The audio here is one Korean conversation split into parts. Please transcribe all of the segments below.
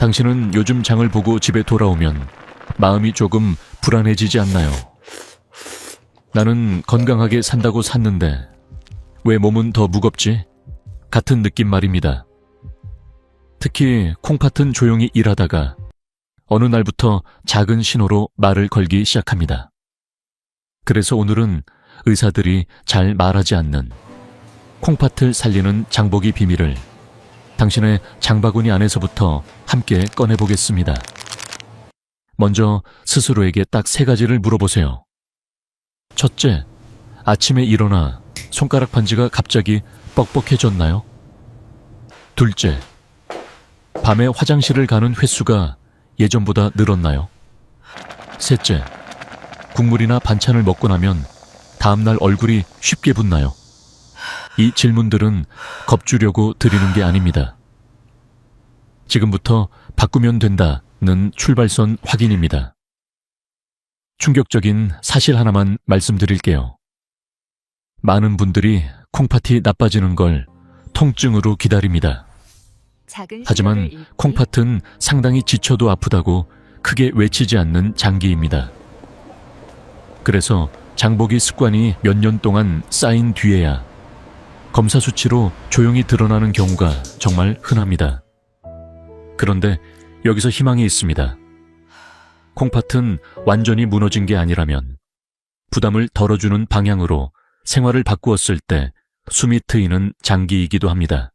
당신은 요즘 장을 보고 집에 돌아오면 마음이 조금 불안해지지 않나요? 나는 건강하게 산다고 샀는데 왜 몸은 더 무겁지? 같은 느낌 말입니다. 특히 콩팥은 조용히 일하다가 어느 날부터 작은 신호로 말을 걸기 시작합니다. 그래서 오늘은 의사들이 잘 말하지 않는 콩팥을 살리는 장보기 비밀을 당신의 장바구니 안에서부터 함께 꺼내보겠습니다. 먼저 스스로에게 딱 3가지를 물어보세요. 첫째, 아침에 일어나 손가락 반지가 갑자기 뻑뻑해졌나요? 둘째, 밤에 화장실을 가는 횟수가 예전보다 늘었나요? 셋째, 국물이나 반찬을 먹고 나면 다음날 얼굴이 쉽게 붓나요? 이 질문들은 겁주려고 드리는 게 아닙니다. 지금부터 바꾸면 된다는 출발선 확인입니다. 충격적인 사실 하나만 말씀드릴게요. 많은 분들이 콩팥이 나빠지는 걸 통증으로 기다립니다. 하지만 콩팥은 상당히 지쳐도 아프다고 크게 외치지 않는 장기입니다. 그래서 장보기 습관이 몇 년 동안 쌓인 뒤에야 검사 수치로 조용히 드러나는 경우가 정말 흔합니다. 그런데 여기서 희망이 있습니다. 콩팥은 완전히 무너진 게 아니라면 부담을 덜어주는 방향으로 생활을 바꾸었을 때 숨이 트이는 장기이기도 합니다.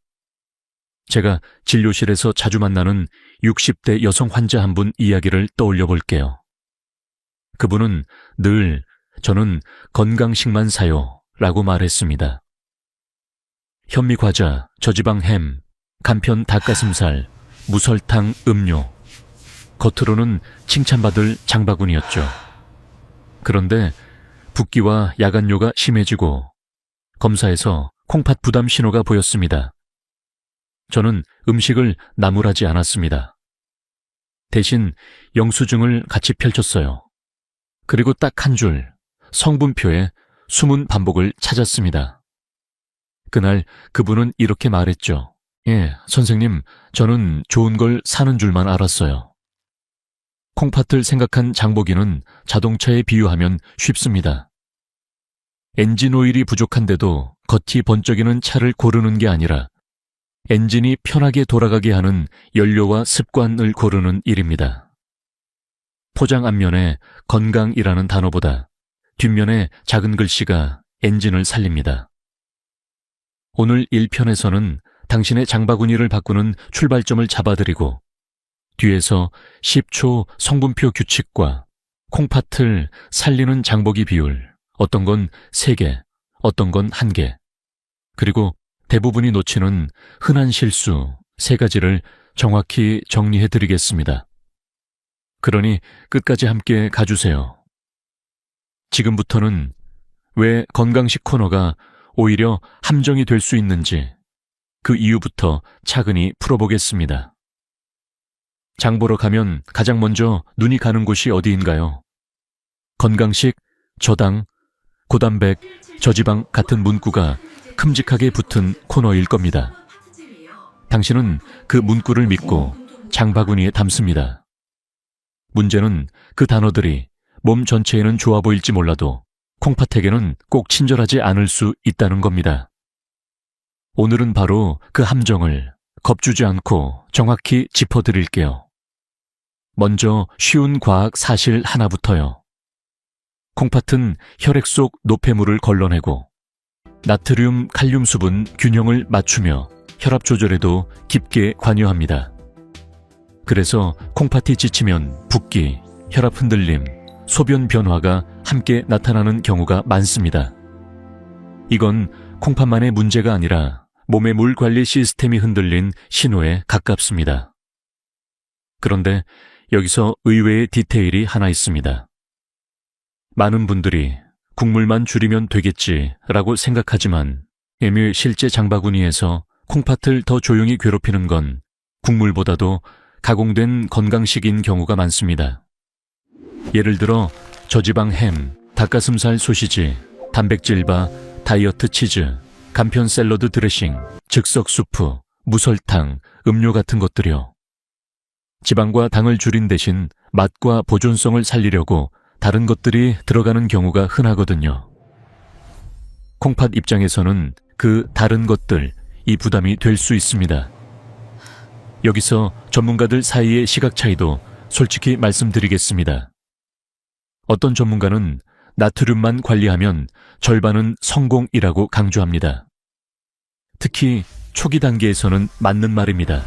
제가 진료실에서 자주 만나는 60대 여성 환자 한 분 이야기를 떠올려 볼게요. 그분은 늘 저는 건강식만 사요 라고 말했습니다. 현미과자, 저지방 햄, 간편 닭가슴살, 무설탕 음료. 겉으로는 칭찬받을 장바구니였죠. 그런데 붓기와 야간뇨가 심해지고 검사에서 콩팥 부담 신호가 보였습니다. 저는 음식을 나무라지 않았습니다. 대신 영수증을 같이 펼쳤어요. 그리고 딱 한 줄, 성분표에 숨은 반복을 찾았습니다. 그날 그분은 이렇게 말했죠. 예, 선생님, 저는 좋은 걸 사는 줄만 알았어요. 콩팥을 생각한 장보기는 자동차에 비유하면 쉽습니다. 엔진 오일이 부족한데도 겉이 번쩍이는 차를 고르는 게 아니라 엔진이 편하게 돌아가게 하는 연료와 습관을 고르는 일입니다. 포장 앞면에 건강이라는 단어보다 뒷면에 작은 글씨가 엔진을 살립니다. 오늘 1편에서는 당신의 장바구니를 바꾸는 출발점을 잡아드리고 뒤에서 10초 성분표 규칙과 콩팥을 살리는 장보기 비율, 어떤 건 3개, 어떤 건 1개, 그리고 대부분이 놓치는 흔한 실수 3가지를 정확히 정리해드리겠습니다. 그러니 끝까지 함께 가주세요. 지금부터는 왜 건강식 코너가 오히려 함정이 될 수 있는지 그 이유부터 차근히 풀어보겠습니다. 장 보러 가면 가장 먼저 눈이 가는 곳이 어디인가요? 건강식, 저당, 고단백, 저지방 같은 문구가 큼직하게 붙은 코너일 겁니다. 당신은 그 문구를 믿고 장바구니에 담습니다. 문제는 그 단어들이 몸 전체에는 좋아 보일지 몰라도 콩팥에게는 꼭 친절하지 않을 수 있다는 겁니다. 오늘은 바로 그 함정을 겁주지 않고 정확히 짚어드릴게요. 먼저 쉬운 과학 사실 하나부터요. 콩팥은 혈액 속 노폐물을 걸러내고 나트륨, 칼륨 수분 균형을 맞추며 혈압 조절에도 깊게 관여합니다. 그래서 콩팥이 지치면 붓기, 혈압 흔들림, 소변 변화가 함께 나타나는 경우가 많습니다. 이건 콩팥만의 문제가 아니라 몸의 물 관리 시스템이 흔들린 신호에 가깝습니다. 그런데 여기서 의외의 디테일이 하나 있습니다. 많은 분들이 국물만 줄이면 되겠지라고 생각하지만 애묘 실제 장바구니에서 콩팥을 더 조용히 괴롭히는 건 국물보다도 가공된 건강식인 경우가 많습니다. 예를 들어 저지방 햄, 닭가슴살 소시지, 단백질바, 다이어트 치즈, 간편 샐러드 드레싱, 즉석 수프, 무설탕, 음료 같은 것들이요. 지방과 당을 줄인 대신 맛과 보존성을 살리려고 다른 것들이 들어가는 경우가 흔하거든요. 콩팥 입장에서는 그 다른 것들, 이 부담이 될 수 있습니다. 여기서 전문가들 사이의 시각 차이도 솔직히 말씀드리겠습니다. 어떤 전문가는 나트륨만 관리하면 절반은 성공이라고 강조합니다. 특히 초기 단계에서는 맞는 말입니다.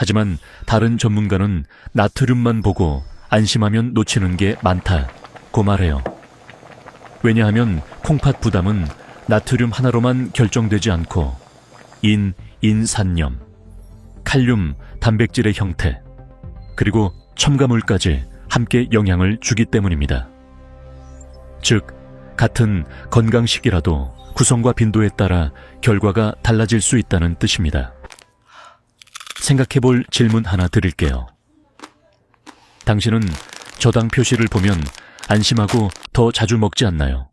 하지만 다른 전문가는 나트륨만 보고 안심하면 놓치는 게 많다고 말해요. 왜냐하면 콩팥 부담은 나트륨 하나로만 결정되지 않고 인산염, 칼륨, 단백질의 형태, 그리고 첨가물까지 함께 영향을 주기 때문입니다. 즉, 같은 건강식이라도 구성과 빈도에 따라 결과가 달라질 수 있다는 뜻입니다. 생각해볼 질문 하나 드릴게요. 당신은 저당 표시를 보면 안심하고 더 자주 먹지 않나요?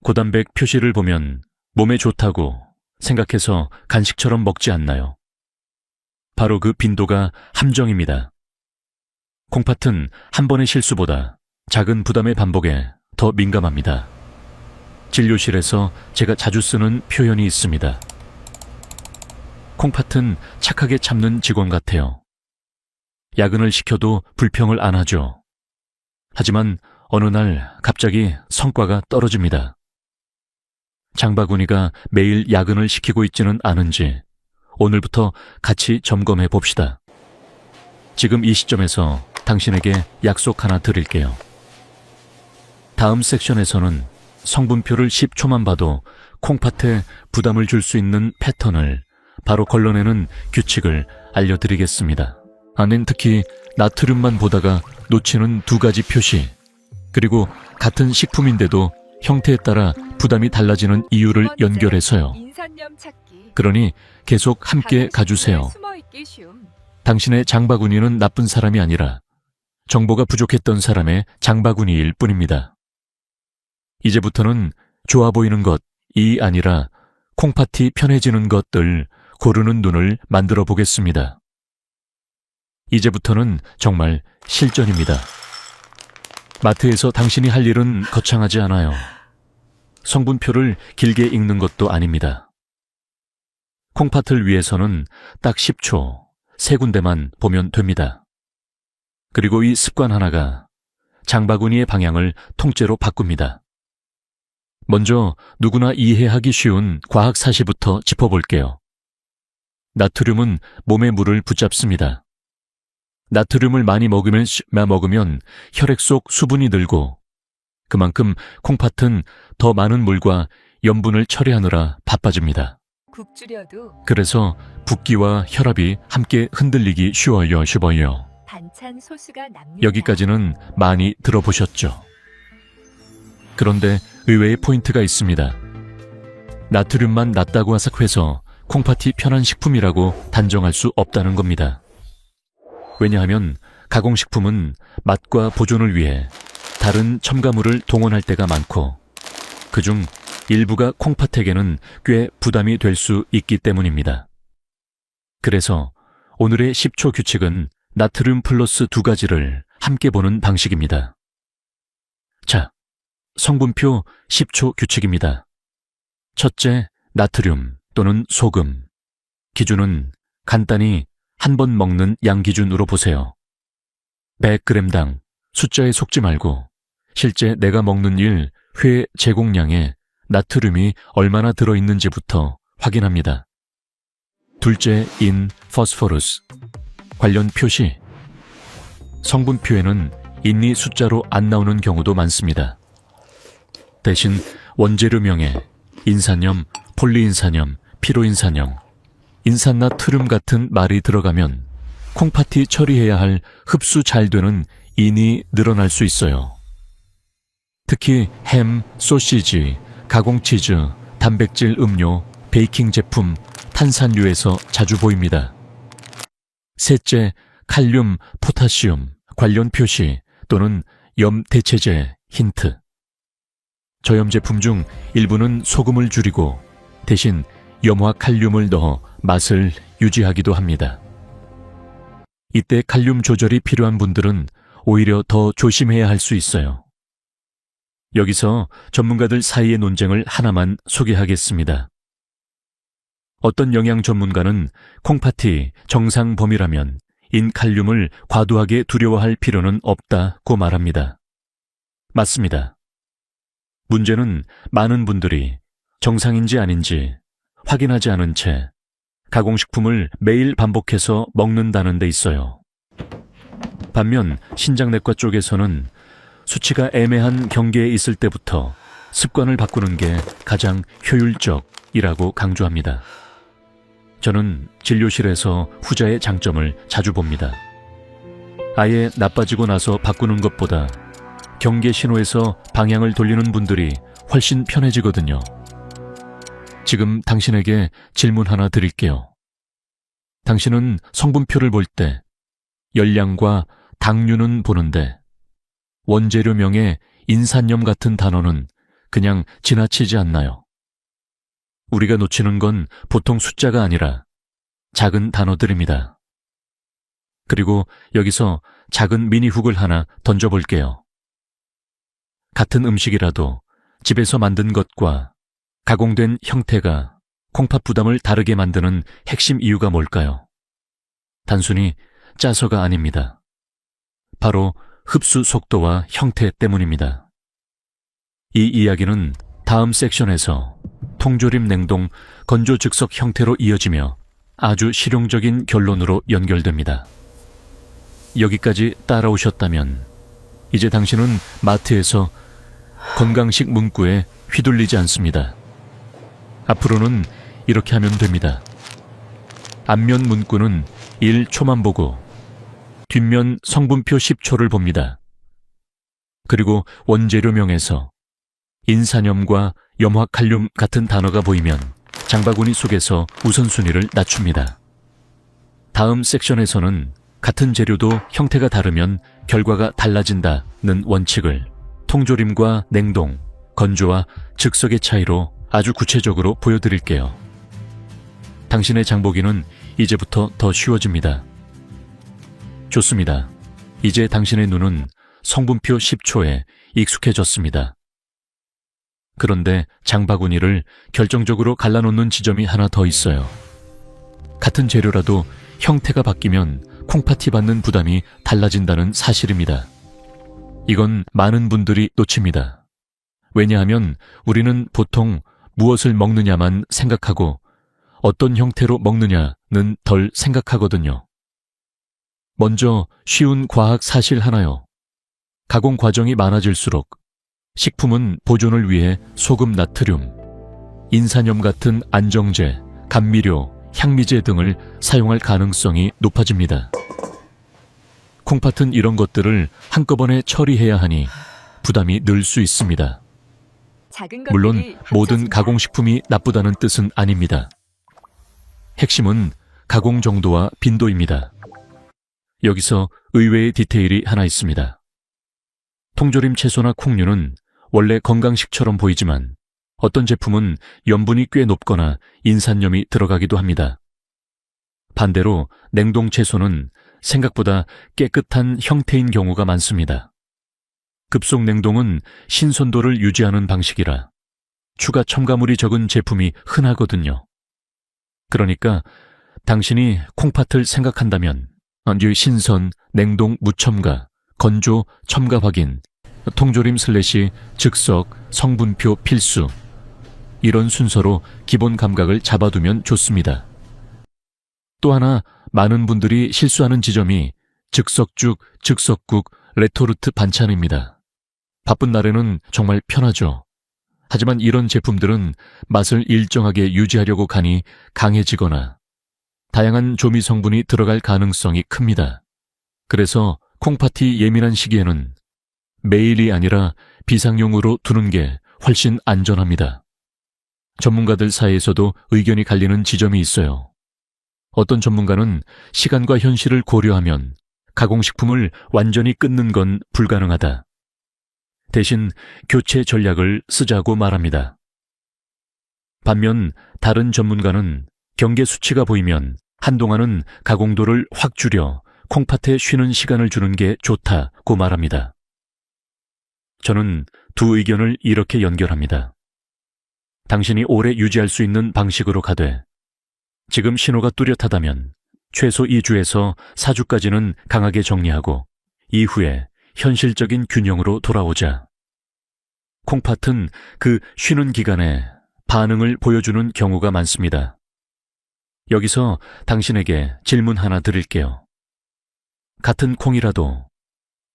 고단백 표시를 보면 몸에 좋다고 생각해서 간식처럼 먹지 않나요? 바로 그 빈도가 함정입니다. 콩팥은 한 번의 실수보다 작은 부담의 반복에 더 민감합니다. 진료실에서 제가 자주 쓰는 표현이 있습니다. 콩팥은 착하게 참는 직원 같아요. 야근을 시켜도 불평을 안 하죠. 하지만 어느 날 갑자기 성과가 떨어집니다. 장바구니가 매일 야근을 시키고 있지는 않은지 오늘부터 같이 점검해 봅시다. 지금 이 시점에서 당신에게 약속 하나 드릴게요. 다음 섹션에서는 성분표를 10초만 봐도 콩팥에 부담을 줄 수 있는 패턴을 바로 걸러내는 규칙을 알려드리겠습니다. 아닌 특히 나트륨만 보다가 놓치는 두 가지 표시, 그리고 같은 식품인데도 형태에 따라 부담이 달라지는 이유를 연결해서요. 그러니 계속 함께 가주세요. 당신의 장바구니는 나쁜 사람이 아니라 정보가 부족했던 사람의 장바구니일 뿐입니다. 이제부터는 좋아 보이는 것이 아니라 콩팥이 편해지는 것들 고르는 눈을 만들어 보겠습니다. 이제부터는 정말 실전입니다. 마트에서 당신이 할 일은 거창하지 않아요. 성분표를 길게 읽는 것도 아닙니다. 콩팥을 위해서는 딱 10초, 세 군데만 보면 됩니다. 그리고 이 습관 하나가 장바구니의 방향을 통째로 바꿉니다. 먼저 누구나 이해하기 쉬운 과학 사실부터 짚어볼게요. 나트륨은 몸의 물을 붙잡습니다. 나트륨을 많이 먹으면 혈액 속 수분이 늘고 그만큼 콩팥은 더 많은 물과 염분을 처리하느라 바빠집니다. 그래서 붓기와 혈압이 함께 흔들리기 쉬워요. 반찬 소스가 납니다. 여기까지는 많이 들어보셨죠? 그런데 의외의 포인트가 있습니다. 나트륨만 낮다고 해서 콩팥이 편한 식품이라고 단정할 수 없다는 겁니다. 왜냐하면 가공식품은 맛과 보존을 위해 다른 첨가물을 동원할 때가 많고 그중 일부가 콩팥에게는 꽤 부담이 될 수 있기 때문입니다. 그래서 오늘의 10초 규칙은 나트륨 플러스 두 가지를 함께 보는 방식입니다. 자, 성분표 10초 규칙입니다. 첫째, 나트륨 또는 소금. 기준은 간단히 한 번 먹는 양 기준으로 보세요. 100g당 숫자에 속지 말고 실제 내가 먹는 회 제공량에 나트륨이 얼마나 들어있는지부터 확인합니다. 둘째, 포스포러스. 관련 표시. 성분표에는 인이 숫자로 안 나오는 경우도 많습니다. 대신 원재료명에 인산염, 폴리인산염, 피로인산염, 인산나트륨 같은 말이 들어가면 콩팥이 처리해야 할 흡수 잘 되는 인이 늘어날 수 있어요. 특히 햄, 소시지, 가공치즈, 단백질 음료, 베이킹 제품, 탄산류에서 자주 보입니다. 셋째, 칼륨, 포타시움, 관련 표시 또는 염 대체제 힌트. 저염 제품 중 일부는 소금을 줄이고 대신 염화 칼륨을 넣어 맛을 유지하기도 합니다. 이때 칼륨 조절이 필요한 분들은 오히려 더 조심해야 할 수 있어요. 여기서 전문가들 사이의 논쟁을 하나만 소개하겠습니다. 어떤 영양 전문가는 콩팥이 정상 범위라면 인칼륨을 과도하게 두려워할 필요는 없다고 말합니다. 맞습니다. 문제는 많은 분들이 정상인지 아닌지 확인하지 않은 채 가공식품을 매일 반복해서 먹는다는 데 있어요. 반면 신장내과 쪽에서는 수치가 애매한 경계에 있을 때부터 습관을 바꾸는 게 가장 효율적이라고 강조합니다. 저는 진료실에서 후자의 장점을 자주 봅니다. 아예 나빠지고 나서 바꾸는 것보다 경계 신호에서 방향을 돌리는 분들이 훨씬 편해지거든요. 지금 당신에게 질문 하나 드릴게요. 당신은 성분표를 볼 때 열량과 당류는 보는데 원재료명에 인산염 같은 단어는 그냥 지나치지 않나요? 우리가 놓치는 건 보통 숫자가 아니라 작은 단어들입니다. 그리고 여기서 작은 미니훅을 하나 던져볼게요. 같은 음식이라도 집에서 만든 것과 가공된 형태가 콩팥 부담을 다르게 만드는 핵심 이유가 뭘까요? 단순히 짜서가 아닙니다. 바로 흡수 속도와 형태 때문입니다. 이 이야기는 다음 섹션에서 통조림 냉동 건조 즉석 형태로 이어지며 아주 실용적인 결론으로 연결됩니다. 여기까지 따라오셨다면 이제 당신은 마트에서 건강식 문구에 휘둘리지 않습니다. 앞으로는 이렇게 하면 됩니다. 앞면 문구는 1초만 보고 뒷면 성분표 10초를 봅니다. 그리고 원재료명에서 인산염과 염화칼륨 같은 단어가 보이면 장바구니 속에서 우선순위를 낮춥니다. 다음 섹션에서는 같은 재료도 형태가 다르면 결과가 달라진다는 원칙을 통조림과 냉동, 건조와 즉석의 차이로 아주 구체적으로 보여드릴게요. 당신의 장보기는 이제부터 더 쉬워집니다. 좋습니다. 이제 당신의 눈은 성분표 10초에 익숙해졌습니다. 그런데 장바구니를 결정적으로 갈라놓는 지점이 하나 더 있어요. 같은 재료라도 형태가 바뀌면 콩팥이 받는 부담이 달라진다는 사실입니다. 이건 많은 분들이 놓칩니다. 왜냐하면 우리는 보통 무엇을 먹느냐만 생각하고 어떤 형태로 먹느냐는 덜 생각하거든요. 먼저 쉬운 과학 사실 하나요. 가공 과정이 많아질수록 식품은 보존을 위해 소금 나트륨, 인산염 같은 안정제, 감미료, 향미제 등을 사용할 가능성이 높아집니다. 콩팥은 이런 것들을 한꺼번에 처리해야 하니 부담이 늘 수 있습니다. 작은 물론 것들이 모든 합쳐진다. 가공식품이 나쁘다는 뜻은 아닙니다. 핵심은 가공 정도와 빈도입니다. 여기서 의외의 디테일이 하나 있습니다. 통조림 채소나 콩류는 원래 건강식처럼 보이지만 어떤 제품은 염분이 꽤 높거나 인산염이 들어가기도 합니다. 반대로 냉동 채소는 생각보다 깨끗한 형태인 경우가 많습니다. 급속 냉동은 신선도를 유지하는 방식이라 추가 첨가물이 적은 제품이 흔하거든요. 그러니까 당신이 콩팥을 생각한다면 신선, 냉동, 무첨가, 건조, 첨가 확인, 통조림 / 즉석, 성분표 필수 이런 순서로 기본 감각을 잡아두면 좋습니다. 또 하나 많은 분들이 실수하는 지점이 즉석죽, 즉석국, 레토르트 반찬입니다. 바쁜 날에는 정말 편하죠. 하지만 이런 제품들은 맛을 일정하게 유지하려고 가니 강해지거나 다양한 조미 성분이 들어갈 가능성이 큽니다. 그래서 콩팥이 예민한 시기에는 매일이 아니라 비상용으로 두는 게 훨씬 안전합니다. 전문가들 사이에서도 의견이 갈리는 지점이 있어요. 어떤 전문가는 시간과 현실을 고려하면 가공식품을 완전히 끊는 건 불가능하다. 대신 교체 전략을 쓰자고 말합니다. 반면 다른 전문가는 경계 수치가 보이면 한동안은 가공도를 확 줄여 콩팥에 쉬는 시간을 주는 게 좋다고 말합니다. 저는 두 의견을 이렇게 연결합니다. 당신이 오래 유지할 수 있는 방식으로 가되, 지금 신호가 뚜렷하다면 최소 2주에서 4주까지는 강하게 정리하고 이후에 현실적인 균형으로 돌아오자. 콩팥은 그 쉬는 기간에 반응을 보여주는 경우가 많습니다. 여기서 당신에게 질문 하나 드릴게요. 같은 콩이라도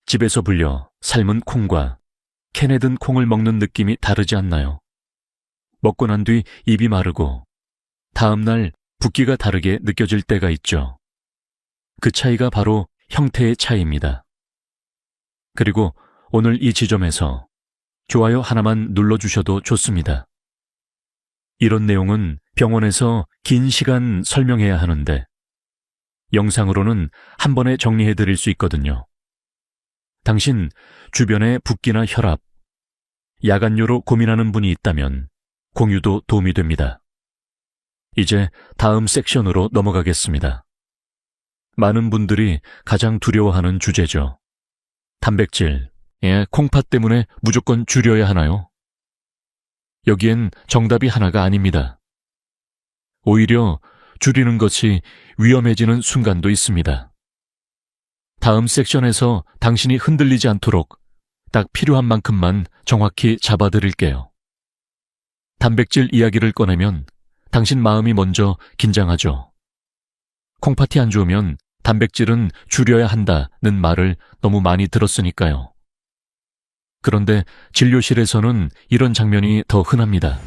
집에서 불려 삶은 콩과 캔에 든 콩을 먹는 느낌이 다르지 않나요? 먹고 난 뒤 입이 마르고 다음 날 붓기가 다르게 느껴질 때가 있죠. 그 차이가 바로 형태의 차이입니다. 그리고 오늘 이 지점에서 좋아요 하나만 눌러주셔도 좋습니다. 이런 내용은 병원에서 긴 시간 설명해야 하는데 영상으로는 한 번에 정리해 드릴 수 있거든요. 당신 주변에 붓기나 혈압, 야간요로 고민하는 분이 있다면 공유도 도움이 됩니다. 이제 다음 섹션으로 넘어가겠습니다. 많은 분들이 가장 두려워하는 주제죠. 단백질, 콩팥 때문에 무조건 줄여야 하나요? 여기엔 정답이 하나가 아닙니다. 오히려 줄이는 것이 위험해지는 순간도 있습니다. 다음 섹션에서 당신이 흔들리지 않도록 딱 필요한 만큼만 정확히 잡아드릴게요. 단백질 이야기를 꺼내면 당신 마음이 먼저 긴장하죠. 콩팥이 안 좋으면 단백질은 줄여야 한다는 말을 너무 많이 들었으니까요. 그런데 진료실에서는 이런 장면이 더 흔합니다.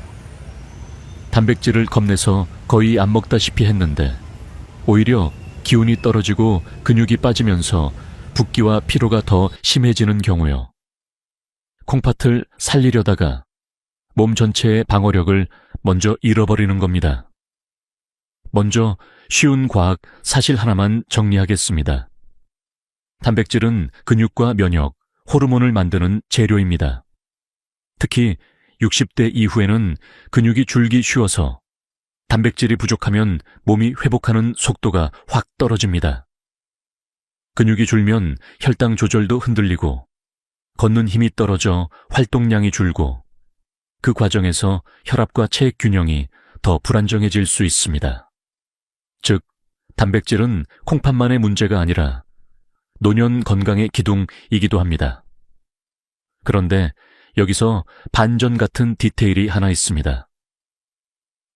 단백질을 겁내서 거의 안 먹다시피 했는데 오히려 기운이 떨어지고 근육이 빠지면서 붓기와 피로가 더 심해지는 경우요. 콩팥을 살리려다가 몸 전체의 방어력을 먼저 잃어버리는 겁니다. 먼저 쉬운 과학 사실 하나만 정리하겠습니다. 단백질은 근육과 면역, 호르몬을 만드는 재료입니다. 특히 60대 이후에는 근육이 줄기 쉬워서 단백질이 부족하면 몸이 회복하는 속도가 확 떨어집니다. 근육이 줄면 혈당 조절도 흔들리고 걷는 힘이 떨어져 활동량이 줄고 그 과정에서 혈압과 체액 균형이 더 불안정해질 수 있습니다. 즉, 단백질은 콩팥만의 문제가 아니라 노년 건강의 기둥이기도 합니다. 그런데 여기서 반전 같은 디테일이 하나 있습니다.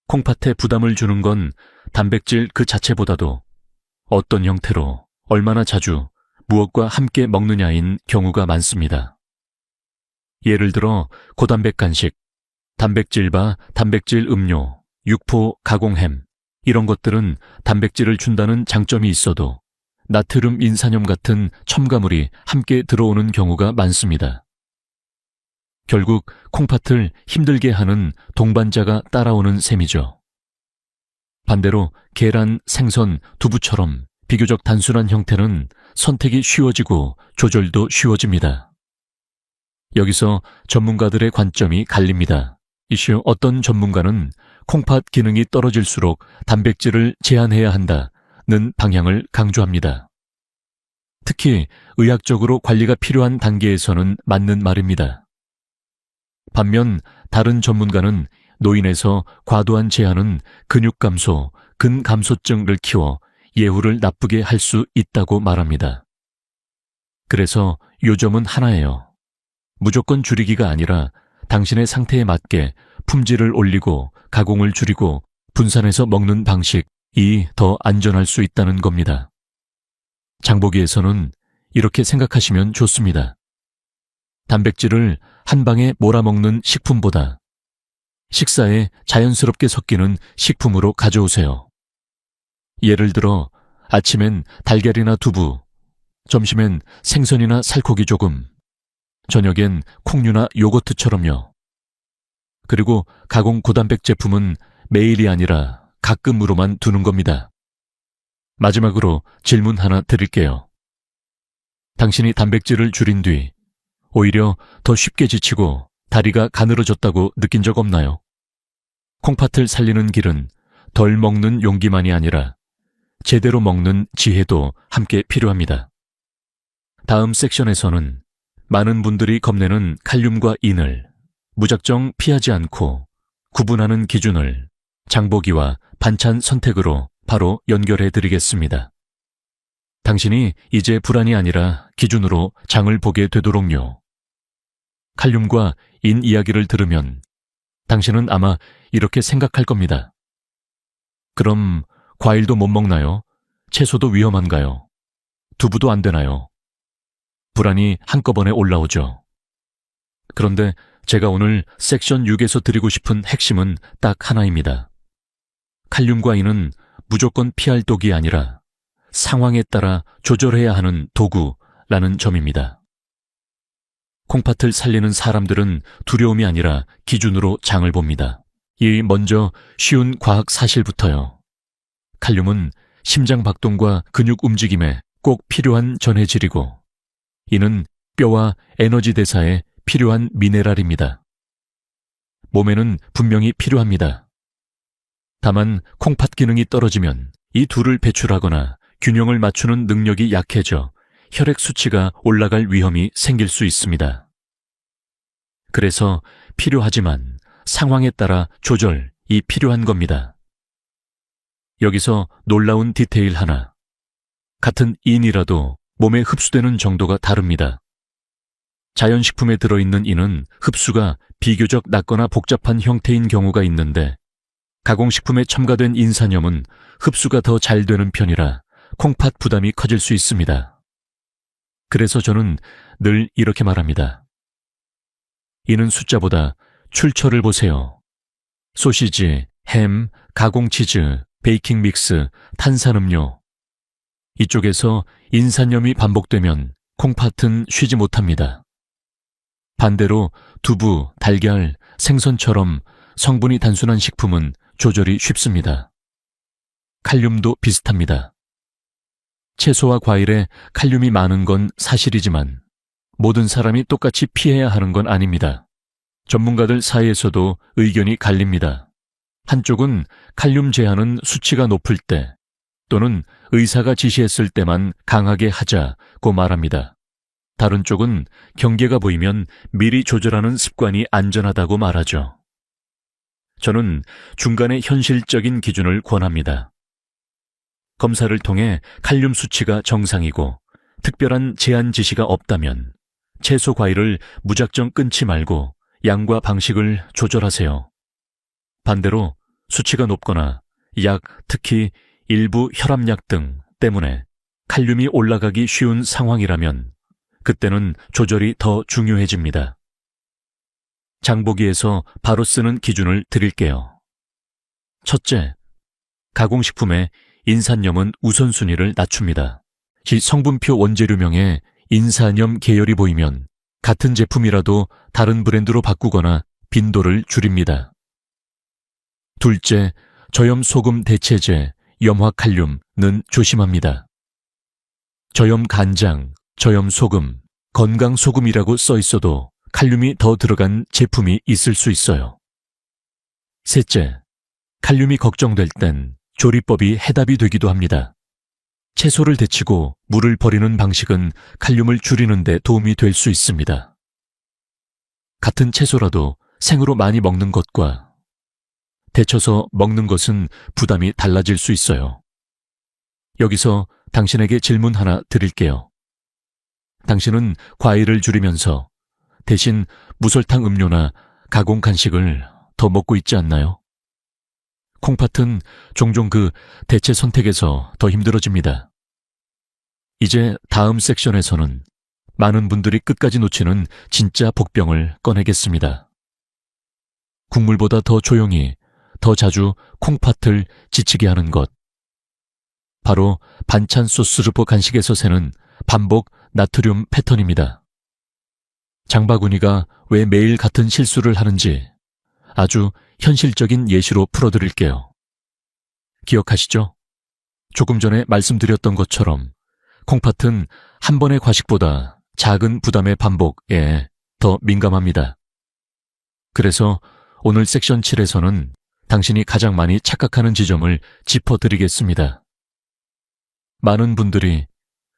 콩팥에 부담을 주는 건 단백질 그 자체보다도 어떤 형태로, 얼마나 자주, 무엇과 함께 먹느냐인 경우가 많습니다. 예를 들어 고단백 간식, 단백질바, 단백질 음료, 육포, 가공햄 이런 것들은 단백질을 준다는 장점이 있어도 나트륨 인산염 같은 첨가물이 함께 들어오는 경우가 많습니다. 결국 콩팥을 힘들게 하는 동반자가 따라오는 셈이죠. 반대로 계란, 생선, 두부처럼 비교적 단순한 형태는 선택이 쉬워지고 조절도 쉬워집니다. 여기서 전문가들의 관점이 갈립니다. 이슈 어떤 전문가는 콩팥 기능이 떨어질수록 단백질을 제한해야 한다는 방향을 강조합니다. 특히 의학적으로 관리가 필요한 단계에서는 맞는 말입니다. 반면 다른 전문가는 노인에서 과도한 제한은 근육 감소, 근감소증을 키워 예후를 나쁘게 할 수 있다고 말합니다. 그래서 요점은 하나예요. 무조건 줄이기가 아니라 당신의 상태에 맞게 품질을 올리고 가공을 줄이고 분산해서 먹는 방식이 더 안전할 수 있다는 겁니다. 장보기에서는 이렇게 생각하시면 좋습니다. 단백질을 한 방에 몰아먹는 식품보다 식사에 자연스럽게 섞이는 식품으로 가져오세요. 예를 들어 아침엔 달걀이나 두부, 점심엔 생선이나 살코기 조금, 저녁엔 콩류나 요거트처럼요. 그리고 가공 고단백 제품은 매일이 아니라 가끔으로만 두는 겁니다. 마지막으로 질문 하나 드릴게요. 당신이 단백질을 줄인 뒤 오히려 더 쉽게 지치고 다리가 가늘어졌다고 느낀 적 없나요? 콩팥을 살리는 길은 덜 먹는 용기만이 아니라 제대로 먹는 지혜도 함께 필요합니다. 다음 섹션에서는 많은 분들이 겁내는 칼륨과 인을 무작정 피하지 않고 구분하는 기준을 장보기와 반찬 선택으로 바로 연결해 드리겠습니다. 당신이 이제 불안이 아니라 기준으로 장을 보게 되도록요. 칼륨과 인 이야기를 들으면 당신은 아마 이렇게 생각할 겁니다. 그럼 과일도 못 먹나요? 채소도 위험한가요? 두부도 안 되나요? 불안이 한꺼번에 올라오죠. 그런데 제가 오늘 섹션 6에서 드리고 싶은 핵심은 딱 하나입니다. 칼륨과 인은 무조건 피할 독이 아니라 상황에 따라 조절해야 하는 도구라는 점입니다. 콩팥을 살리는 사람들은 두려움이 아니라 기준으로 장을 봅니다. 이 먼저 쉬운 과학 사실부터요. 칼륨은 심장 박동과 근육 움직임에 꼭 필요한 전해질이고 이는 뼈와 에너지 대사에 필요한 미네랄입니다. 몸에는 분명히 필요합니다. 다만 콩팥 기능이 떨어지면 이 둘을 배출하거나 균형을 맞추는 능력이 약해져 혈액 수치가 올라갈 위험이 생길 수 있습니다. 그래서 필요하지만 상황에 따라 조절이 필요한 겁니다. 여기서 놀라운 디테일 하나. 같은 인이라도 몸에 흡수되는 정도가 다릅니다. 자연식품에 들어있는 인은 흡수가 비교적 낮거나 복잡한 형태인 경우가 있는데 가공식품에 첨가된 인산염은 흡수가 더 잘 되는 편이라 콩팥 부담이 커질 수 있습니다. 그래서 저는 늘 이렇게 말합니다. 이는 숫자보다 출처를 보세요. 소시지, 햄, 가공치즈, 베이킹 믹스, 탄산음료. 이쪽에서 인산염이 반복되면 콩팥은 쉬지 못합니다. 반대로 두부, 달걀, 생선처럼 성분이 단순한 식품은 조절이 쉽습니다. 칼륨도 비슷합니다. 채소와 과일에 칼륨이 많은 건 사실이지만 모든 사람이 똑같이 피해야 하는 건 아닙니다. 전문가들 사이에서도 의견이 갈립니다. 한쪽은 칼륨 제한은 수치가 높을 때 또는 의사가 지시했을 때만 강하게 하자고 말합니다. 다른 쪽은 경계가 보이면 미리 조절하는 습관이 안전하다고 말하죠. 저는 중간의 현실적인 기준을 권합니다. 검사를 통해 칼륨 수치가 정상이고 특별한 제한 지시가 없다면 채소 과일을 무작정 끊지 말고 양과 방식을 조절하세요. 반대로 수치가 높거나 약, 특히 일부 혈압약 등 때문에 칼륨이 올라가기 쉬운 상황이라면 그때는 조절이 더 중요해집니다. 장보기에서 바로 쓰는 기준을 드릴게요. 첫째, 가공식품에 인산염은 우선순위를 낮춥니다. 시 성분표 원재료명에 인산염 계열이 보이면 같은 제품이라도 다른 브랜드로 바꾸거나 빈도를 줄입니다. 둘째, 저염 소금 대체제, 염화칼륨은 조심합니다. 저염 간장, 저염 소금, 건강 소금이라고 써 있어도 칼륨이 더 들어간 제품이 있을 수 있어요. 셋째, 칼륨이 걱정될 땐 조리법이 해답이 되기도 합니다. 채소를 데치고 물을 버리는 방식은 칼륨을 줄이는 데 도움이 될 수 있습니다. 같은 채소라도 생으로 많이 먹는 것과 데쳐서 먹는 것은 부담이 달라질 수 있어요. 여기서 당신에게 질문 하나 드릴게요. 당신은 과일을 줄이면서 대신 무설탕 음료나 가공 간식을 더 먹고 있지 않나요? 콩팥은 종종 그 대체 선택에서 더 힘들어집니다. 이제 다음 섹션에서는 많은 분들이 끝까지 놓치는 진짜 복병을 꺼내겠습니다. 국물보다 더 조용히, 더 자주 콩팥을 지치게 하는 것. 바로 반찬 소스루프 간식에서 새는 반복 나트륨 패턴입니다. 장바구니가 왜 매일 같은 실수를 하는지 아주 현실적인 예시로 풀어드릴게요. 기억하시죠? 조금 전에 말씀드렸던 것처럼 콩팥은 한 번의 과식보다 작은 부담의 반복에 더 민감합니다. 그래서 오늘 섹션 7에서는 당신이 가장 많이 착각하는 지점을 짚어드리겠습니다. 많은 분들이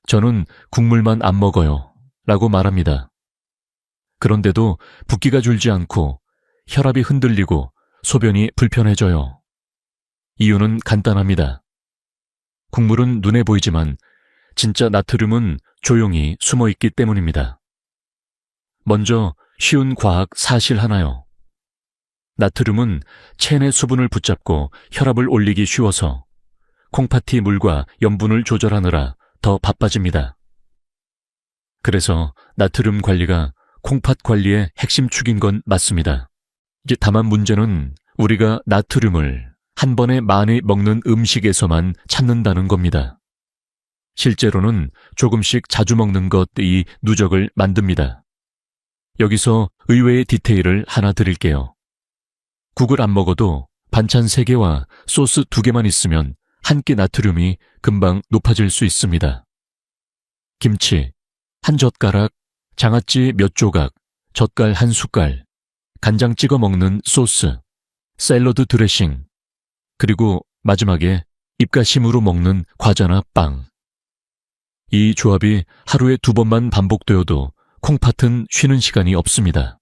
저는 국물만 안 먹어요 라고 말합니다. 그런데도 붓기가 줄지 않고 혈압이 흔들리고 소변이 불편해져요. 이유는 간단합니다. 국물은 눈에 보이지만 진짜 나트륨은 조용히 숨어 있기 때문입니다. 먼저 쉬운 과학 사실 하나요. 나트륨은 체내 수분을 붙잡고 혈압을 올리기 쉬워서 콩팥이 물과 염분을 조절하느라 더 바빠집니다. 그래서 나트륨 관리가 콩팥 관리의 핵심 축인 건 맞습니다. 이제 다만 문제는 우리가 나트륨을 한 번에 많이 먹는 음식에서만 찾는다는 겁니다. 실제로는 조금씩 자주 먹는 것이 누적을 만듭니다. 여기서 의외의 디테일을 하나 드릴게요. 국을 안 먹어도 반찬 3개와 소스 2개만 있으면 한 끼 나트륨이 금방 높아질 수 있습니다. 김치 한 젓가락, 장아찌 몇 조각, 젓갈 한 숟갈, 간장 찍어 먹는 소스, 샐러드 드레싱, 그리고 마지막에 입가심으로 먹는 과자나 빵. 이 조합이 하루에 2번만 반복되어도 콩팥은 쉬는 시간이 없습니다.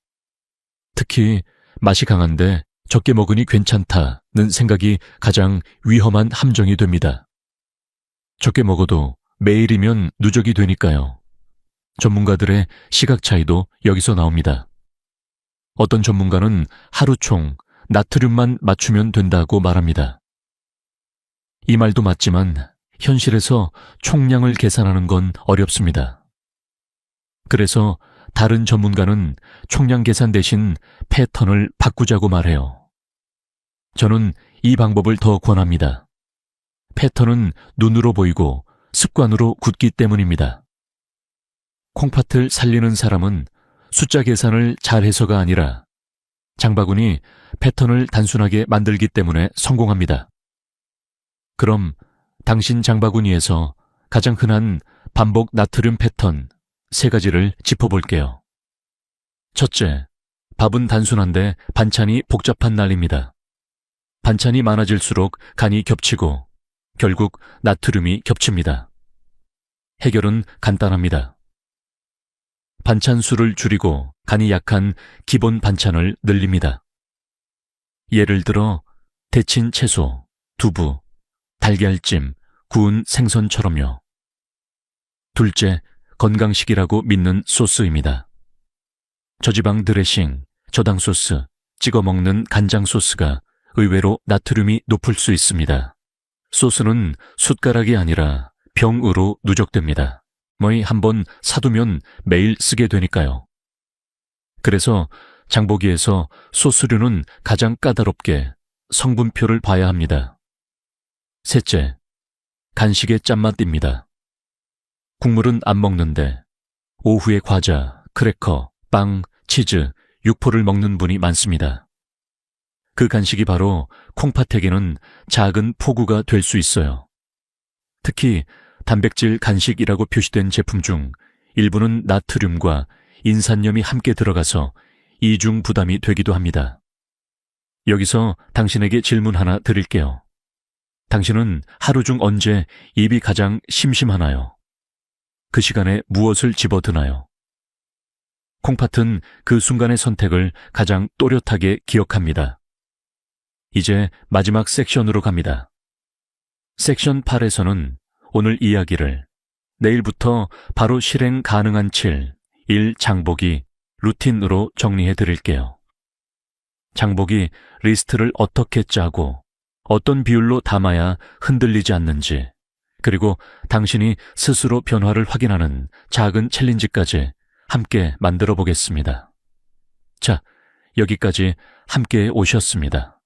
특히 맛이 강한데 적게 먹으니 괜찮다는 생각이 가장 위험한 함정이 됩니다. 적게 먹어도 매일이면 누적이 되니까요. 전문가들의 시각 차이도 여기서 나옵니다. 어떤 전문가는 하루 총 나트륨만 맞추면 된다고 말합니다. 이 말도 맞지만 현실에서 총량을 계산하는 건 어렵습니다. 그래서 다른 전문가는 총량 계산 대신 패턴을 바꾸자고 말해요. 저는 이 방법을 더 권합니다. 패턴은 눈으로 보이고 습관으로 굳기 때문입니다. 콩팥을 살리는 사람은 숫자 계산을 잘해서가 아니라 장바구니 패턴을 단순하게 만들기 때문에 성공합니다. 그럼 당신 장바구니에서 가장 흔한 반복 나트륨 패턴 3가지를 짚어볼게요. 첫째, 밥은 단순한데 반찬이 복잡한 날입니다. 반찬이 많아질수록 간이 겹치고 결국 나트륨이 겹칩니다. 해결은 간단합니다. 반찬 수를 줄이고 간이 약한 기본 반찬을 늘립니다. 예를 들어 데친 채소, 두부, 달걀찜, 구운 생선처럼요. 둘째, 건강식이라고 믿는 소스입니다. 저지방 드레싱, 저당 소스, 찍어 먹는 간장 소스가 의외로 나트륨이 높을 수 있습니다. 소스는 숟가락이 아니라 병으로 누적됩니다. 뭐이 한번 사두면 매일 쓰게 되니까요. 그래서 장보기에서 소스류는 가장 까다롭게 성분표를 봐야 합니다. 셋째, 간식의 짠맛입니다. 국물은 안 먹는데 오후에 과자, 크래커, 빵, 치즈, 육포를 먹는 분이 많습니다. 그 간식이 바로 콩팥에게는 작은 포구가 될 수 있어요. 특히 단백질 간식이라고 표시된 제품 중 일부는 나트륨과 인산염이 함께 들어가서 이중 부담이 되기도 합니다. 여기서 당신에게 질문 하나 드릴게요. 당신은 하루 중 언제 입이 가장 심심하나요? 그 시간에 무엇을 집어드나요? 콩팥은 그 순간의 선택을 가장 또렷하게 기억합니다. 이제 마지막 섹션으로 갑니다. 섹션 8에서는 오늘 이야기를 내일부터 바로 실행 가능한 1 장보기 루틴으로 정리해 드릴게요. 장보기 리스트를 어떻게 짜고 어떤 비율로 담아야 흔들리지 않는지, 그리고 당신이 스스로 변화를 확인하는 작은 챌린지까지 함께 만들어 보겠습니다. 자, 여기까지 함께 오셨습니다.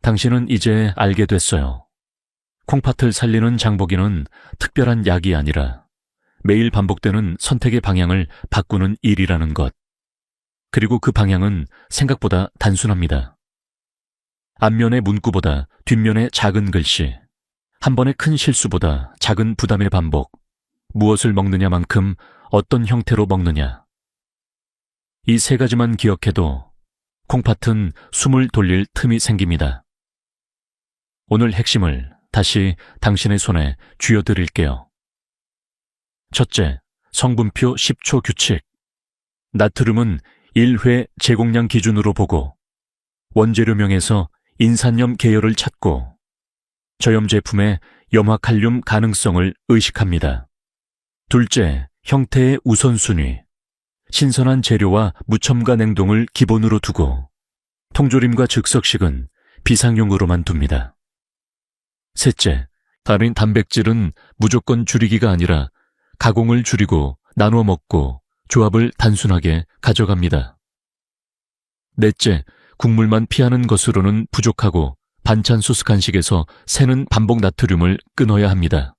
당신은 이제 알게 됐어요. 콩팥을 살리는 장보기는 특별한 약이 아니라 매일 반복되는 선택의 방향을 바꾸는 일이라는 것. 그리고 그 방향은 생각보다 단순합니다. 앞면의 문구보다 뒷면의 작은 글씨, 한 번의 큰 실수보다 작은 부담의 반복, 무엇을 먹느냐만큼 어떤 형태로 먹느냐. 이 3가지만 기억해도 콩팥은 숨을 돌릴 틈이 생깁니다. 오늘 핵심을 다시 당신의 손에 쥐어드릴게요. 첫째, 성분표 10초 규칙. 나트륨은 1회 제공량 기준으로 보고 원재료명에서 인산염 계열을 찾고 저염 제품의 염화칼륨 가능성을 의식합니다. 둘째, 형태의 우선순위. 신선한 재료와 무첨가 냉동을 기본으로 두고 통조림과 즉석식은 비상용으로만 둡니다. 셋째, 다른 단백질은 무조건 줄이기가 아니라 가공을 줄이고 나눠 먹고 조합을 단순하게 가져갑니다. 넷째, 국물만 피하는 것으로는 부족하고 반찬 소스 간식에서 새는 반복 나트륨을 끊어야 합니다.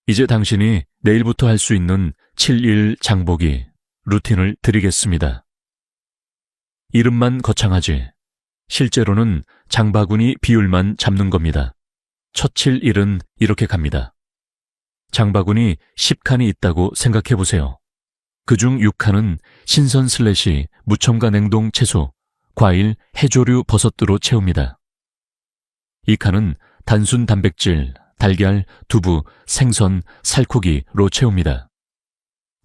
이제 당신이 내일부터 할 수 있는 7일 장보기 루틴을 드리겠습니다. 이름만 거창하지 실제로는 장바구니 비율만 잡는 겁니다. 첫 7일은 이렇게 갑니다. 장바구니 10칸이 있다고 생각해 보세요. 그중 6칸은 신선 슬래시 무첨가 냉동 채소, 과일, 해조류, 버섯으로 채웁니다. 2칸은 단순 단백질, 달걀, 두부, 생선, 살코기로 채웁니다.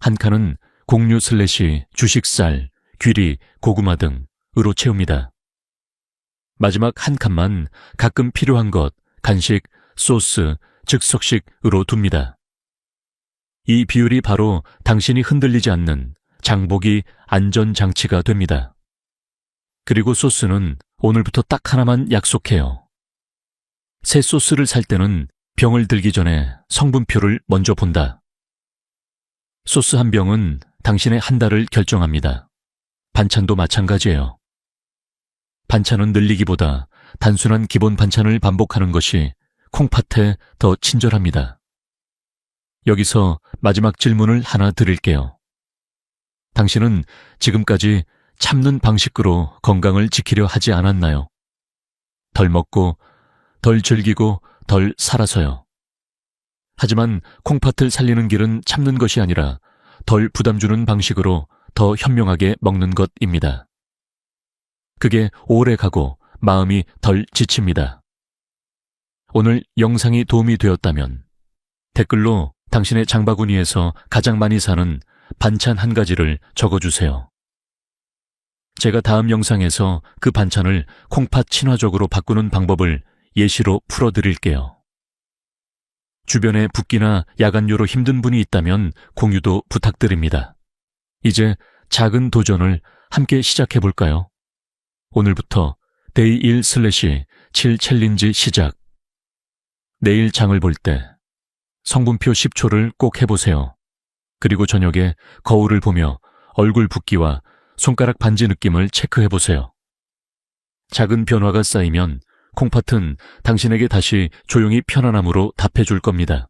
한 칸은 곡류 슬래시 주식살, 귀리, 고구마 등으로 채웁니다. 마지막 한 칸만 가끔 필요한 것, 간식, 소스, 즉석식으로 둡니다. 이 비율이 바로 당신이 흔들리지 않는 장보기 안전장치가 됩니다. 그리고 소스는 오늘부터 딱 하나만 약속해요. 새 소스를 살 때는 병을 들기 전에 성분표를 먼저 본다. 소스 한 병은 당신의 한 달을 결정합니다. 반찬도 마찬가지예요. 반찬은 늘리기보다 단순한 기본 반찬을 반복하는 것이 콩팥에 더 친절합니다. 여기서 마지막 질문을 하나 드릴게요. 당신은 지금까지 참는 방식으로 건강을 지키려 하지 않았나요? 덜 먹고, 덜 즐기고, 덜 살아서요. 하지만 콩팥을 살리는 길은 참는 것이 아니라 덜 부담 주는 방식으로 더 현명하게 먹는 것입니다. 그게 오래 가고 마음이 덜 지칩니다. 오늘 영상이 도움이 되었다면 댓글로 당신의 장바구니에서 가장 많이 사는 반찬 한 가지를 적어주세요. 제가 다음 영상에서 그 반찬을 콩팥 친화적으로 바꾸는 방법을 예시로 풀어드릴게요. 주변에 붓기나 야간요로 힘든 분이 있다면 공유도 부탁드립니다. 이제 작은 도전을 함께 시작해볼까요? 오늘부터 데이 1/7 챌린지 시작. 내일 장을 볼 때 성분표 10초를 꼭 해보세요. 그리고 저녁에 거울을 보며 얼굴 붓기와 손가락 반지 느낌을 체크해보세요. 작은 변화가 쌓이면 콩팥은 당신에게 다시 조용히 편안함으로 답해줄 겁니다.